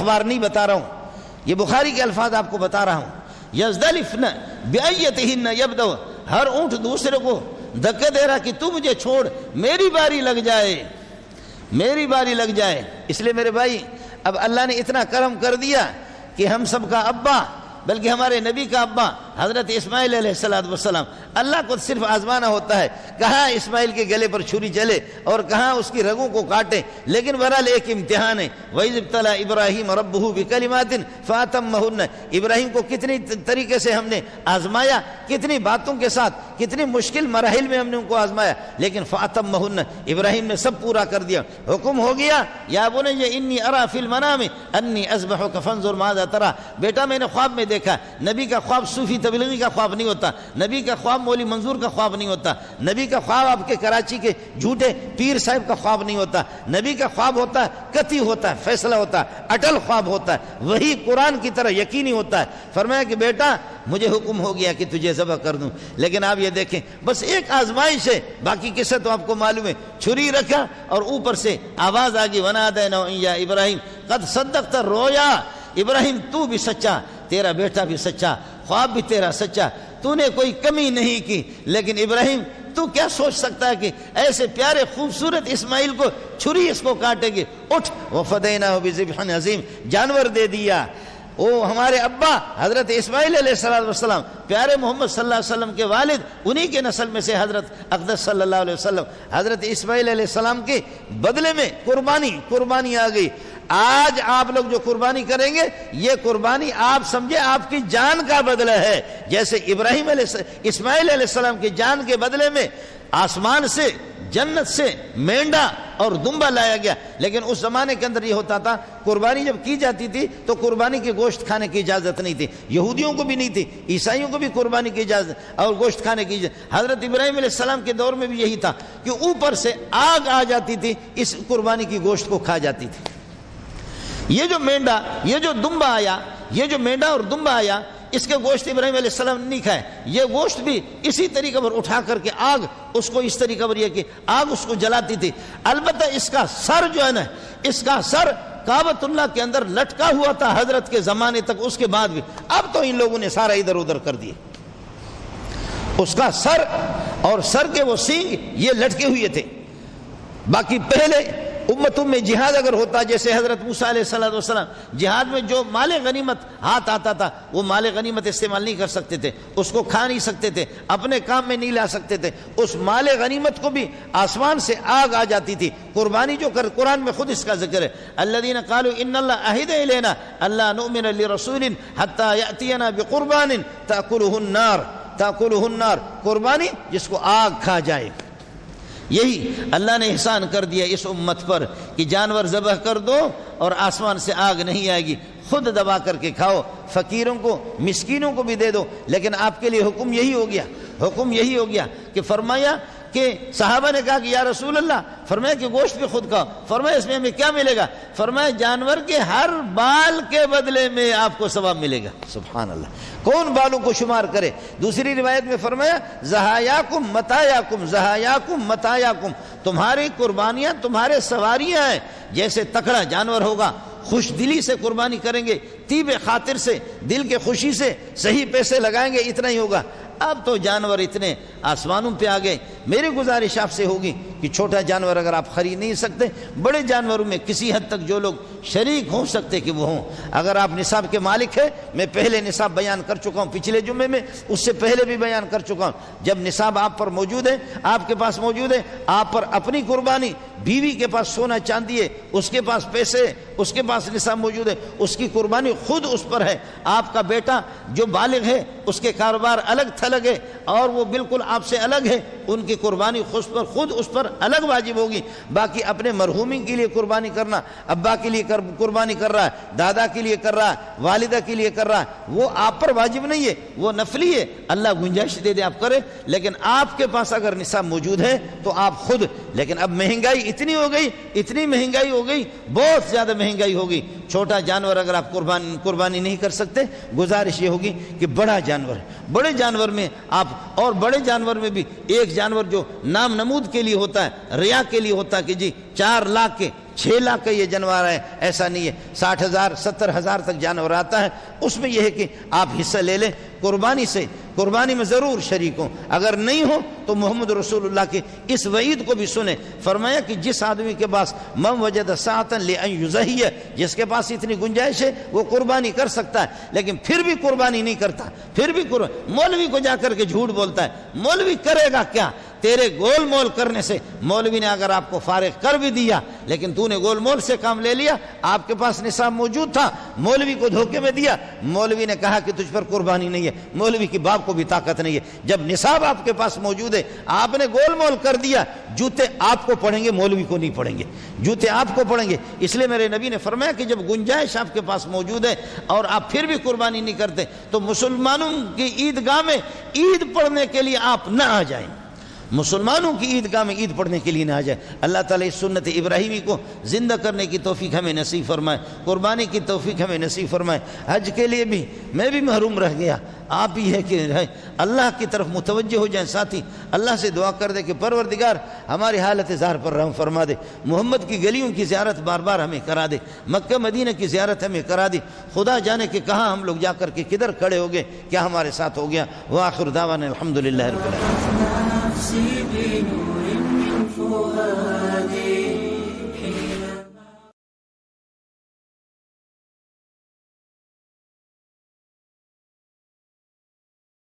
اخبار نہیں بتا رہا ہوں، یہ بخاری کے الفاظ آپ کو بتا رہا ہوں. یزدلفن بأیتہن یبدو، ہر اونٹ دوسرے کو دھکے دے رہا کہ تو مجھے چھوڑ، میری باری لگ جائے، میری باری لگ جائے. اس لیے میرے بھائی اب اللہ نے اتنا کرم کر دیا کہ ہم سب کا ابا بلکہ ہمارے نبی کا ابا حضرت اسماعیل علیہ السلام، اللہ کو صرف آزمانا ہوتا ہے کہاں اسماعیل کے گلے پر چھری چلے اور کہاں اس کی رگوں کو کاٹے، لیکن بہرحال ایک امتحان ہے. وَإِذِ ابْتَلَىٰ إِبْرَاهِيمَ رَبُّهُ بِكَلِمَاتٍ فَأَتَمَّهُنَّ، ابراہیم کو کتنی طریقے سے ہم نے آزمایا، کتنی باتوں کے ساتھ، کتنی مشکل مراحل میں ہم نے ان کو آزمایا، لیکن فَأَتَمَّهُنَّ، ابراہیم نے سب پورا کر دیا. حکم ہو گیا یا بنی انی ارى فی المنام انی اذبحک فانظر ماذا ترى، بیٹا میں نے خواب میں دیکھا. نبی کا خواب صوفی تبلیغی کا خواب نہیں ہوتا، نبی کا خواب مولوی منظور کا خواب نہیں ہوتا، نبی کا خواب آپ کے کراچی کے جھوٹے پیر صاحب کا خواب نہیں ہوتا، نبی کا خواب ہوتا ہے قطعی ہوتا ہے، فیصلہ ہوتا ہے، اٹل خواب ہوتا ہے، وہی قرآن کی طرح یقینی ہوتا ہے. فرمایا کہ بیٹا مجھے حکم ہو گیا کہ تجھے ذبح کر دوں، لیکن آپ یہ دیکھیں بس ایک آزمائش ہے، باقی قصہ تو آپ کو معلوم ہے. چھری رکھا اور اوپر سے آواز آ گئی وَنَادَيْنَاهُ يَا إِبْرَاهِيمُ قَدْ صَدَّقْتَ الرُّؤْيَا، ابراہیم تو بھی سچا، تیرا بیٹا بھی سچا، خواب بھی تیرا سچا، تو نے کوئی کمی نہیں کی. لیکن ابراہیم تو کیا سوچ سکتا ہے کہ ایسے پیارے خوبصورت اسماعیل کو چھری اس کو کاٹے گی. اٹھ وَفَدَيْنَاهُ بِذِبْحٍ عَظِيمٍ، جانور دے دیا. وہ ہمارے ابا حضرت اسماعیل علیہ السلام، پیارے محمد صلی اللہ علیہ وسلم کے والد، انہی کے نسل میں سے حضرت اقدس صلی اللہ علیہ وسلم، حضرت اسماعیل علیہ السلام کے بدلے میں قربانی آ گئی. آج آپ لوگ جو قربانی کریں گے یہ قربانی آپ سمجھے آپ کی جان کا بدلہ ہے. جیسے اسماعیل علیہ السلام کی جان کے بدلے میں آسمان سے جنت سے مینڈا اور دمبا لایا گیا. لیکن اس زمانے کے اندر یہ ہوتا تھا قربانی جب کی جاتی تھی تو قربانی کے گوشت کھانے کی اجازت نہیں تھی، یہودیوں کو بھی نہیں تھی، عیسائیوں کو بھی قربانی کی اجازت اور گوشت کھانے کی اجازت. حضرت ابراہیم علیہ السلام کے دور میں بھی یہی تھا کہ اوپر سے آگ آ جاتی تھی، اس قربانی کی گوشت کو کھا جاتی تھی. یہ جو مینڈا، یہ جو دمبا آیا، یہ جو مینڈا اور دمبا آیا، اس کے گوشت ابراہیم علیہ السلام نے نہیں کھائے. یہ گوشت بھی اسی طریقے پر اٹھا کر کے آگ اس کو اس طریقے پر یہ کہ آگ اس کو جلاتی تھی. البتہ اس کا سر جو ہے نا، اس کا سر کعبۃ اللہ کے اندر لٹکا ہوا تھا حضرت کے زمانے تک، اس کے بعد بھی. اب تو ان لوگوں نے سارا ادھر ادھر کر دیے. اس کا سر اور سر کے وہ سینگ یہ لٹکے ہوئے تھے. باقی پہلے امتوں میں جہاد اگر ہوتا، جیسے حضرت موسیٰ علیہ السلام جہاد میں جو مال غنیمت ہاتھ آتا تھا وہ مال غنیمت استعمال نہیں کر سکتے تھے، اس کو کھا نہیں سکتے تھے، اپنے کام میں نہیں لا سکتے تھے. اس مال غنیمت کو بھی آسمان سے آگ آ جاتی تھی. قربانی جو قرآن میں خود اس کا ذکر ہے، الذین قالوا ان اللہ عہد الینا اللہ نؤمن لرسول حتی یأتینا بقربان تأکلہ النار، قربانی جس کو آگ کھا جائے. یہی اللہ نے احسان کر دیا اس امت پر کہ جانور ذبح کر دو اور آسمان سے آگ نہیں آئے گی، خود دبا کر کے کھاؤ، فقیروں کو مسکینوں کو بھی دے دو. لیکن آپ کے لیے حکم یہی ہو گیا کہ فرمایا کہ صحابہ نے کہا کہ یا رسول اللہ، فرمایا کہ گوشت بھی خود کھاؤ. فرمایا اس میں ہمیں کیا ملے گا؟ فرمایا جانور کے ہر بال کے بدلے میں آپ کو ثواب ملے گا. سبحان اللہ، کون بالوں کو شمار کرے. دوسری روایت میں فرمایا زہایاکم متایاکم، تمہاری قربانیاں تمہارے سواریاں ہیں. جیسے تکڑا جانور ہوگا خوش دلی سے قربانی کریں گے، طیب خاطر سے، دل کے خوشی سے صحیح پیسے لگائیں گے، اتنا ہی ہوگا. اب تو جانور اتنے آسمانوں پہ آ گئے. میری گزارش آپ سے ہوگی کہ چھوٹا جانور اگر آپ خرید نہیں سکتے، بڑے جانوروں میں کسی حد تک جو لوگ شریک ہو سکتے کہ وہ ہوں. اگر آپ نصاب کے مالک ہیں، میں پہلے نصاب بیان کر چکا ہوں پچھلے جمعے میں، اس سے پہلے بھی بیان کر چکا ہوں. جب نصاب آپ پر موجود ہے، آپ کے پاس موجود ہے، آپ پر اپنی قربانی، بیوی کے پاس سونا چاندی ہے، اس کے پاس پیسے، اس کے پاس نصاب موجود ہے، اس کی قربانی خود اس پر ہے. آپ کا بیٹا جو بالغ ہے، اس کے کاروبار الگ تھلگ ہے اور وہ بالکل آپ سے الگ ہے، ان کی قربانی خود اس پر الگ واجب ہوگی. باقی اپنے مرحومین کے لیے قربانی کرنا، ابا کے لیے قربانی کر رہا ہے، دادا کے لیے کر رہا ہے، والدہ کے لیے کر رہا ہے، وہ آپ پر واجب نہیں ہے، وہ نفلی ہے. اللہ گنجائش دے دے آپ کریں. لیکن آپ کے پاس اگر نصاب موجود ہے تو آپ خود. لیکن اب مہنگائی اتنی مہنگائی ہو گئی، بہت زیادہ مہنگائی ہو گئی. چھوٹا جانور اگر آپ قربانی نہیں کر سکتے، گزارش یہ ہوگی کہ بڑا جانور، بڑے جانور میں آپ، اور بڑے جانور میں بھی ایک جانور جو نام نمود کے لیے ہوتا ہے، ریا کے لیے ہوتا ہے کہ جی 4 لاکھ کے 6 لاکھ کا یہ جانور ہے ایسا نہیں ہے، 60,000 70,000 تک جانور آتا ہے، اس میں یہ ہے کہ آپ حصہ لے لیں قربانی سے، قربانی میں ضرور شریک ہوں، اگر نہیں ہو تو محمد رسول اللہ کے اس وعید کو بھی سنیں۔ فرمایا کہ جس آدمی کے پاس من وجد ساعۃ لأن یضحی، جس کے پاس اتنی گنجائش ہے وہ قربانی کر سکتا ہے، لیکن پھر بھی قربانی نہیں کرتا، پھر بھی مولوی کو جا کر کے جھوٹ بولتا ہے، مولوی کرے گا کیا؟ تیرے گول مول کرنے سے مولوی نے اگر آپ کو فارغ کر بھی دیا لیکن تو نے گول مول سے کام لے لیا، آپ کے پاس نصاب موجود تھا، مولوی کو دھوکے میں دیا، مولوی نے کہا کہ تجھ پر قربانی نہیں ہے، مولوی کی باپ کو بھی طاقت نہیں ہے، جب نصاب آپ کے پاس موجود ہے آپ نے گول مول کر دیا، جوتے آپ کو پڑیں گے، مولوی کو نہیں پڑیں گے، جوتے آپ کو پڑیں گے۔ اس لیے میرے نبی نے فرمایا کہ جب گنجائش آپ کے پاس موجود ہے اور آپ پھر بھی قربانی نہیں کرتے تو مسلمانوں کی عیدگاہ میں عید پڑھنے کے لیے آپ نہ آ جائیں، مسلمانوں کی عیدگاہ میں عید پڑھنے کے لیے نہ آ جائے۔ اللہ تعالیٰ اس سنت ابراہیمی کو زندہ کرنے کی توفیق ہمیں نصیب فرمائے، قربانی کی توفیق ہمیں نصیب فرمائے۔ حج کے لیے بھی میں بھی محروم رہ گیا، آپ ہی ہے کہ اللہ کی طرف متوجہ ہو جائیں ساتھی، اللہ سے دعا کر دے کہ پروردگار ہماری حالت زار پر رحم فرما دے، محمد کی گلیوں کی زیارت بار بار ہمیں کرا دے، مکہ مدینہ کی زیارت ہمیں کرا دے، خدا جانے کہ کہاں ہم لوگ جا کر کے کدھر کھڑے ہو گئے، کیا ہمارے ساتھ ہو گیا۔ وآخر دعوانا الحمدللہ رب العالمین۔